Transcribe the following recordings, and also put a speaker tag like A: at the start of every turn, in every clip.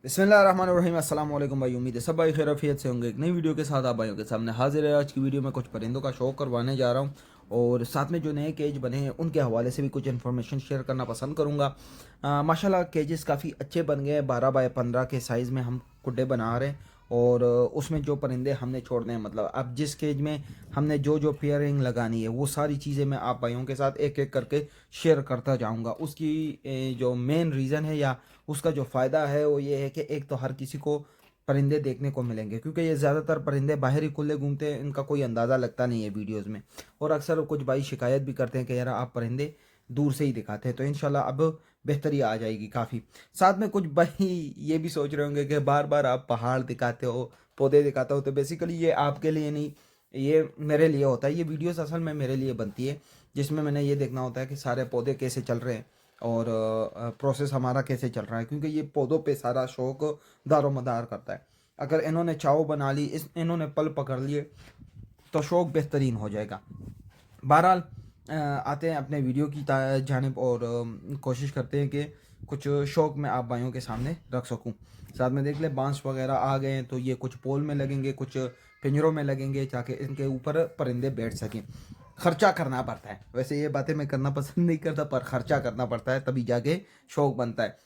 A: बिस्मिल्लाहिर्रहमानिर्रहीम। अस्सलाम वालेकुम भाई। उम्मीद है सब भाई खैरियत से होंगे। एक नई वीडियो के साथ आप भाइयों के सामने हाजिर है। आज की वीडियो में कुछ परिंदों का शौक करवाने जा रहा हूँ और साथ में जो नए केज बने हैं उनके हवाले से भी कुछ इन्फॉर्मेशन शेयर करना पसंद करूँगा। माशाल्लाह केजेस काफ़ी अच्छे बन गए हैं। 12 बाय 15 के साइज़ में हम कुड्डे बना रहे हैं और उसमें जो परिंदे हमने छोड़ने हैं, मतलब अब जिस केज में हमने जो जो पेयरिंग लगानी है वो सारी चीज़ें मैं आप भाइयों के साथ एक एक करके शेयर करता जाऊंगा। उसकी जो मेन रीज़न है या उसका जो फ़ायदा है वो ये है कि एक तो हर किसी को परिंदे देखने को मिलेंगे, क्योंकि ये ज़्यादातर परिंदे बाहर ही खुले घूमते हैं, इनका कोई अंदाज़ा लगता नहीं है वीडियोस में। और अक्सर कुछ भाई शिकायत भी करते हैं कि यार आप परिंदे दूर से ही दिखाते हैं, तो इंशाल्लाह अब बेहतरी आ जाएगी काफ़ी। साथ में कुछ भाई ये भी सोच रहे होंगे कि बार बार आप पहाड़ दिखाते हो, पौधे दिखाते हो, तो बेसिकली ये आपके लिए नहीं, ये मेरे लिए होता है। ये वीडियोस असल में मेरे लिए बनती है, जिसमें मैंने ये देखना होता है कि सारे पौधे कैसे चल रहे हैं और प्रोसेस हमारा कैसे चल रहा है, क्योंकि ये पौधों पे सारा शौक दारोमदार करता है। अगर इन्होंने चाव बना ली, इन्होंने पल पकड़ लिए, तो शौक बेहतरीन हो जाएगा। बहरहाल आते हैं अपने वीडियो की जानिब और कोशिश करते हैं कि कुछ शौक मैं आप भाइयों के सामने रख सकूं। साथ में देख ले बांस वगैरह आ गए हैं, तो ये कुछ पोल में लगेंगे, कुछ पिंजरों में लगेंगे, ताकि इनके ऊपर परिंदे बैठ सकें। खर्चा करना पड़ता है, वैसे ये बातें मैं करना पसंद नहीं करता, पर खर्चा करना पड़ता है तभी जाके शौक बनता है।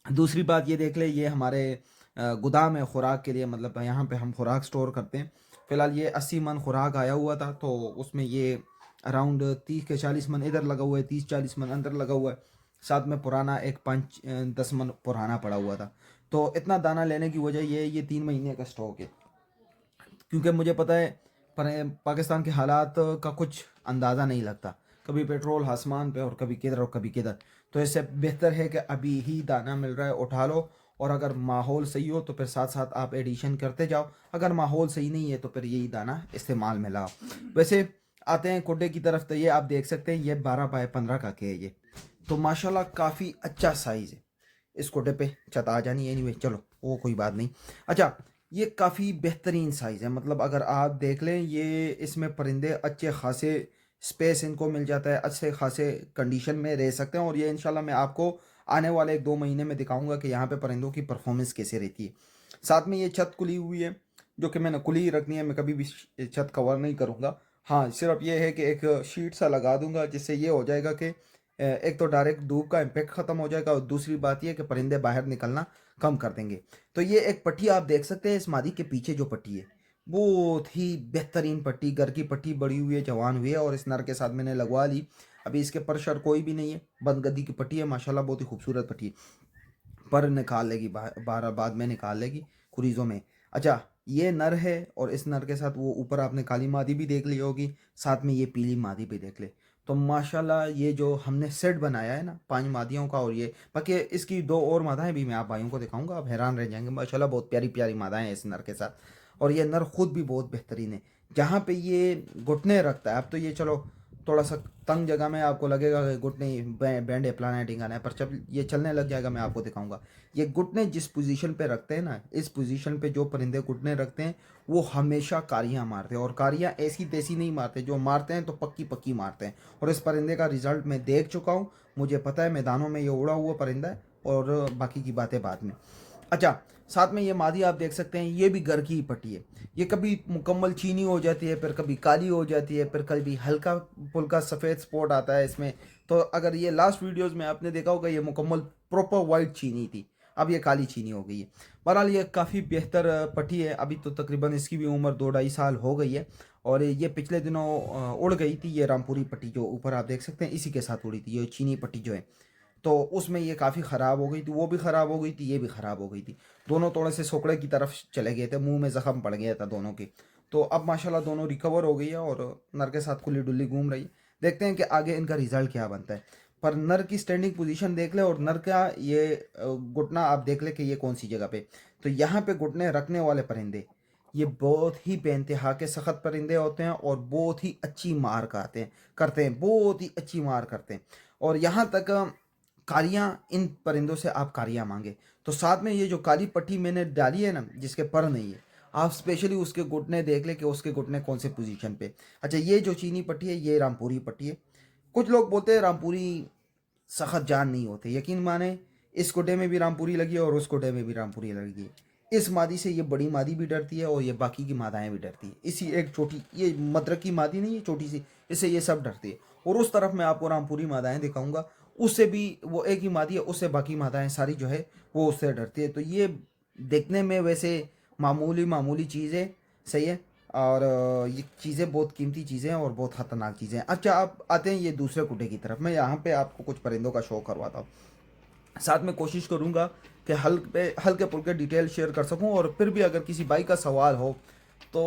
A: दूसरी बात ये देख ले, ये हमारे गोदाम है खुराक के लिए, मतलब यहाँ पे हम खुराक स्टोर करते हैं। फ़िलहाल ये 80 मन खुराक आया हुआ था, तो उसमें ये अराउंड 30 के 40 मन इधर लगा हुआ है, 30 40 मन अंदर लगा हुआ है। साथ में पुराना एक 5 10 मन पुराना पड़ा हुआ था। तो इतना दाना लेने की वजह ये 3 महीने का स्टॉक है, क्योंकि मुझे पता है पर पाकिस्तान के हालात का कुछ अंदाज़ा नहीं लगता, कभी पेट्रोल आसमान पे और कभी किधर और कभी किधर। तो इससे बेहतर है कि अभी ही दाना मिल रहा है उठा लो, और अगर माहौल सही हो तो फिर साथ साथ आप एडिशन करते जाओ, अगर माहौल सही नहीं है तो फिर यही दाना इस्तेमाल में लाओ। वैसे आते हैं कुड्डे की तरफ, तो ये आप देख सकते हैं ये 12 बाय 15 का के है ये, तो माशाल्लाह काफ़ी अच्छा साइज़ है। इस कोटे पे छत आ जानी है, एनीवे चलो वो कोई बात नहीं। अच्छा, ये काफ़ी बेहतरीन साइज़ है, मतलब अगर आप देख लें ये इसमें परिंदे अच्छे खासे स्पेस इनको मिल जाता है, अच्छे खासे कंडीशन में रह सकते हैं। और ये इंशाल्लाह मैं आपको आने वाले 1 2 महीने में दिखाऊंगा कि यहाँ पे परिंदों की परफॉर्मेंस कैसे रहती है। साथ में ये छत खुली हुई है, जो कि मैंने खुली ही रखनी है, मैं कभी भी छत कवर नहीं करूँगा। हाँ, सिर्फ ये है कि एक शीट सा लगा दूंगा, जिससे ये हो जाएगा कि एक तो डायरेक्ट धूप का इम्पेक्ट ख़त्म हो जाएगा, और दूसरी बात ये कि परिंदे बाहर निकलना कम कर देंगे। तो ये एक पट्टी आप देख सकते हैं, इस मादी के पीछे जो पट्टी है बहुत ही बेहतरीन पट्टी, घर की पट्टी बड़ी हुई है, जवान हुई है, और इस नर के साथ मैंने लगवा ली। अभी इसके पर शर कोई भी नहीं है, बंद गद्दी की पट्टी है, माशाल्लाह बहुत ही खूबसूरत पट्टी है। पर निकाल लेगी, बारह बाद में निकाल लेगी कुरीज़ों में। अच्छा, ये नर है, और इस नर के साथ वो ऊपर आपने काली मादी भी देख ली होगी, साथ में ये पीली मादी भी देख ले। तो माशाल्लाह ये जो हमने सेट बनाया है ना 5 मादियों का, और ये बाकी इसकी 2 और मादाएं भी मैं आप भाइयों को दिखाऊंगा, आप हैरान रह जाएंगे। माशाल्लाह बहुत प्यारी प्यारी मादाएं हैं इस नर के साथ, और ये नर खुद भी बहुत बेहतरीन है। जहाँ पे ये घुटने रखता है, अब तो ये चलो थोड़ा सा तंग जगह में आपको लगेगा कि घुटने बैंड है, फलाना है ढिंगाना है, पर जब ये चलने लग जाएगा मैं आपको दिखाऊंगा। ये घुटने जिस पोजीशन पे रखते हैं ना, इस पोजीशन पे जो परिंदे घुटने रखते हैं वो हमेशा कारियां मारते हैं, और कारियां ऐसी तैसी नहीं मारते, जो मारते हैं तो पक्की पक्की मारते हैं। और इस परिंदे का रिजल्ट मैं देख चुका हूँ, मुझे पता है मैदानों में ये उड़ा हुआ परिंदा है, और बाकी की बातें बाद में। अच्छा, साथ में ये मादी आप देख सकते हैं, ये भी घर की ही पट्टी है। ये कभी मुकम्मल चीनी हो जाती है, फिर कभी काली हो जाती है, फिर कभी हल्का फुल्का सफ़ेद स्पॉट आता है इसमें। तो अगर ये लास्ट वीडियोस में आपने देखा होगा, ये मुकम्मल प्रॉपर वाइट चीनी थी, अब ये काली चीनी हो गई है। बहरहाल ये काफ़ी बेहतर पट्टी है। अभी तो तकरीबन इसकी भी उम्र 2 2.5 साल हो गई है, और ये पिछले दिनों उड़ गई थी। ये रामपुरी पट्टी जो ऊपर आप देख सकते हैं, इसी के साथ उड़ी थी ये चीनी पट्टी जो है। तो उसमें ये काफ़ी ख़राब हो गई थी, वो भी ख़राब हो गई थी, ये भी ख़राब हो गई थी। दोनों थोड़े से सोकड़े की तरफ चले गए थे, मुंह में ज़ख़म पड़ गया था दोनों के। तो अब माशाल्लाह दोनों रिकवर हो गई है, और नर के साथ खुली डुल्ली घूम रही है। देखते हैं कि आगे इनका रिज़ल्ट क्या बनता है। पर नर की स्टैंडिंग पोजीशन देख ले, और नर का ये घुटना आप देख ले कि ये कौन सी जगह पे। तो यहाँ पे घुटने रखने वाले परिंदे ये बहुत ही बेइंतहा के सख्त परिंदे होते हैं, और बहुत ही अच्छी मार करते हैं, बहुत ही अच्छी मार करते हैं। और यहाँ तक कालियाँ, इन परिंदों से आप कालियाँ मांगे, तो साथ में ये जो काली पट्टी मैंने डाली है ना, जिसके पर नहीं है, आप स्पेशली उसके घुटने देख ले कि उसके घुटने कौन से पोजीशन पे। अच्छा, ये जो चीनी पट्टी है ये रामपुरी पट्टी है। कुछ लोग बोलते हैं रामपुरी सख्त जान नहीं होते, यकीन माने इस कोटे में भी रामपुरी लगी है और उस कोटे में भी रामपुरी लगी है। इस मादी से ये बड़ी मादी भी डरती है और ये बाकी की मादाएं भी डरती है। इसी एक छोटी ये मदरक की मादी नहीं है छोटी सी, इससे ये सब डरती है। और उस तरफ मैं आपको रामपुरी मादाएं दिखाऊंगा, उससे भी वो एक ही मादी है, उससे बाकी मादाएं सारी जो है वो उससे डरती है। तो ये देखने में वैसे मामूली मामूली चीज़ है, सही है, और ये चीज़ें बहुत कीमती चीज़ें हैं और बहुत ख़तरनाक चीज़ें हैं। अच्छा, आप आते हैं ये दूसरे कुटे की तरफ। मैं यहाँ पे आपको कुछ परिंदों का शो करवाता हूँ, साथ में कोशिश करूँगा कि हल्के फुल्के डिटेल शेयर कर सकूँ। और फिर भी अगर किसी भाई का सवाल हो तो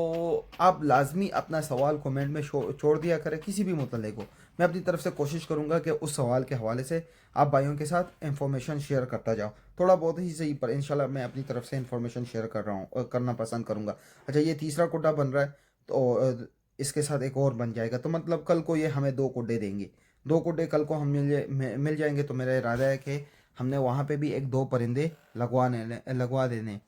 A: आप लाजमी अपना सवाल कमेंट में छोड़ दिया करें, किसी भी मुतल्लिक़ हो। मैं अपनी तरफ से कोशिश करूँगा कि उस सवाल के हवाले से आप भाइयों के साथ इंफॉर्मेशन शेयर करता जाओ, थोड़ा बहुत ही सही, पर इंशाल्लाह मैं अपनी तरफ से इंफॉर्मेशन शेयर कर रहा हूँ और करना पसंद करूँगा। अच्छा, ये तीसरा कोटा बन रहा है तो इसके साथ एक और बन जाएगा, तो मतलब कल को ये हमें 2 कोडे देंगे। 2 कोडे कल को हम मिल जाएंगे। तो मेरा इरादा है कि हमने वहाँ पे भी 1-2 परिंदे लगवा देने।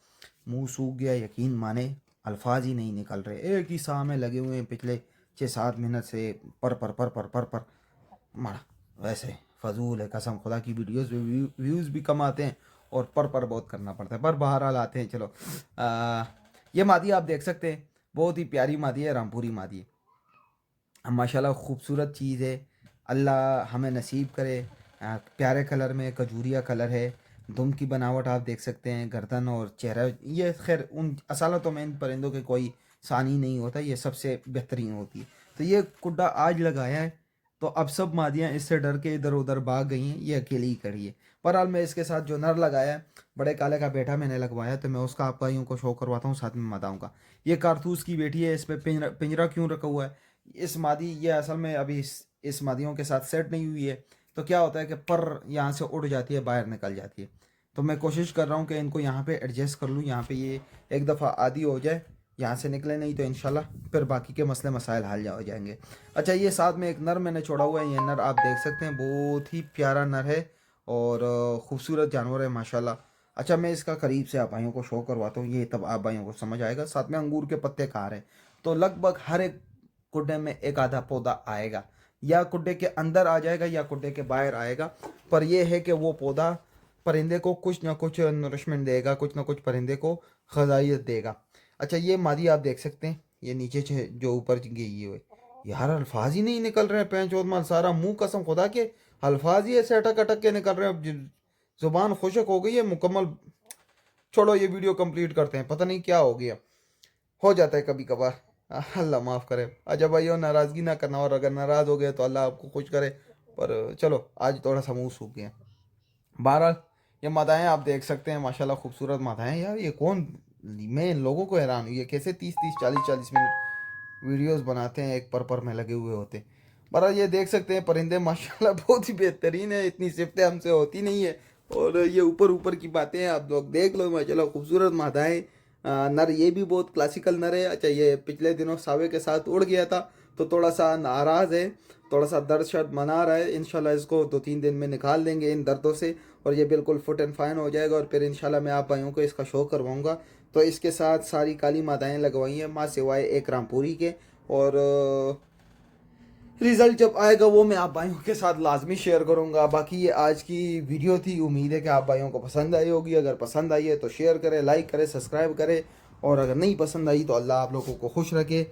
A: मुंह सूख गया, यकीन माने अल्फाज ही नहीं निकल रहे, एक ही साह में लगे हुए हैं पिछले 6-7 मिनट से, पर पर पर पर पर पर मारा। वैसे फजूल है, कसम खुदा की वीडियोस में व्यूज़ भी कम आते हैं और पर बहुत करना पड़ता है, पर बहरहाल आते हैं। चलो, ये मादी आप देख सकते हैं, बहुत ही प्यारी मादी है, रामपुरी मादी है, माशाल्लाह खूबसूरत चीज़ है। अल्लाह हमें नसीब करे। प्यारे कलर में खजूरिया कलर है, दुम की बनावट आप देख सकते हैं, गर्दन और चेहरा। ये खैर उन असालतों में इन परिंदों के कोई सानी नहीं होता, ये सबसे बेहतरीन होती है। तो ये कुड्डा आज लगाया है, तो अब सब मादियाँ इससे डर के इधर उधर भाग गई हैं, ये अकेली ही करी है। बहरहाल मैं इसके साथ जो नर लगाया है, बड़े काले का बेटा मैंने लगवाया, तो मैं उसका आप भाइयों को शो करवाता हूँ, साथ में मादाओं का। ये कारतूस की बेटी है, इस पर पिंजरा क्यों रखा हुआ है? इस मादी ये असल में अभी इस मादियों के साथ सेट नहीं हुई है, तो क्या होता है कि पर यहाँ से उड़ जाती है, बाहर निकल जाती है। तो मैं कोशिश कर रहा हूँ कि इनको यहाँ पे एडजस्ट कर लूँ, यहाँ पे ये एक दफ़ा आदी हो जाए, यहाँ से निकले, नहीं तो इंशाल्लाह फिर बाकी के मसले मसाइल हल हो जाएंगे। अच्छा, ये साथ में एक नर मैंने छोड़ा हुआ है, ये नर आप देख सकते हैं, बहुत ही प्यारा नर है और ख़ूबसूरत जानवर है माशाल्लाह। अच्छा, मैं इसका करीब से आप भाइयों को शो करवाता हूँ, ये तब आप भाइयों को समझ आएगा। साथ में अंगूर के पत्ते खा रहे हैं, तो लगभग हर एक कुड्डे में एक आधा पौधा आएगा, या कुड्डे के अंदर आ जाएगा या कुड्डे के बाहर आएगा, पर यह है कि वो पौधा परिंदे को कुछ ना कुछ नरिशमेंट देगा, कुछ ना कुछ परिंदे को ग़िज़ाइयत देगा। अच्छा, ये मादी आप देख सकते हैं, ये नीचे से जो ऊपर गई हुई, यार अल्फाज ही नहीं निकल रहे हैं, पैंचोद माल सारा मुंह, कसम खुदा के अल्फाज ही ऐसे अटक अटक के निकल रहे हैं। अब ज़ुबान खुशक हो गई है मुकम्मल। छोड़ो, ये वीडियो कंप्लीट करते हैं, पता नहीं क्या हो गया, हो जाता है कभी कभार, अल्लाह माफ़ करे। अच्छा भाइयों, नाराज़गी ना करना, और अगर नाराज़ हो गए तो अल्लाह आपको खुश करे, पर चलो आज थोड़ा सा मुँह सूख गया। बहरहाल ये मादाएँ आप देख सकते हैं, माशाल्लाह खूबसूरत मादाएँ। यार ये कौन, मैं इन लोगों को हैरान हुई है, कैसे 30-30 40-40 मिनट वीडियोस बनाते हैं, एक पर में लगे हुए होते हैं। बहरहाल ये देख सकते हैं परिंदे माशाल्लाह बहुत ही बेहतरीन है, इतनी सिफ्तें हमसे होती नहीं है। और ये ऊपर ऊपर की बातें हैं, आप लोग देख लो, माशाल्लाह खूबसूरत मादाएँ। नर ये भी बहुत क्लासिकल नर है। अच्छा, ये पिछले दिनों सावे के साथ उड़ गया था, तो थोड़ा सा नाराज़ है, थोड़ा सा दर्द शर्द मना रहा है। इंशाल्लाह इसको 2-3 दिन में निकाल देंगे इन दर्दों से, और ये बिल्कुल फिट एंड फाइन हो जाएगा, और फिर इंशाल्लाह मैं आप भाइयों को इसका शो करवाऊँगा। तो इसके साथ सारी काली मादाएँ लगवाई हैं माँ, सिवाय एक रामपुरी के, और रिज़ल्ट जब आएगा वो मैं आप भाइयों के साथ लाजमी शेयर करूंगा। बाकी ये आज की वीडियो थी, उम्मीद है कि आप भाइयों को पसंद आई होगी। अगर पसंद आई है तो शेयर करें, लाइक करें, सब्सक्राइब करें, और अगर नहीं पसंद आई तो अल्लाह आप लोगों को खुश रखे।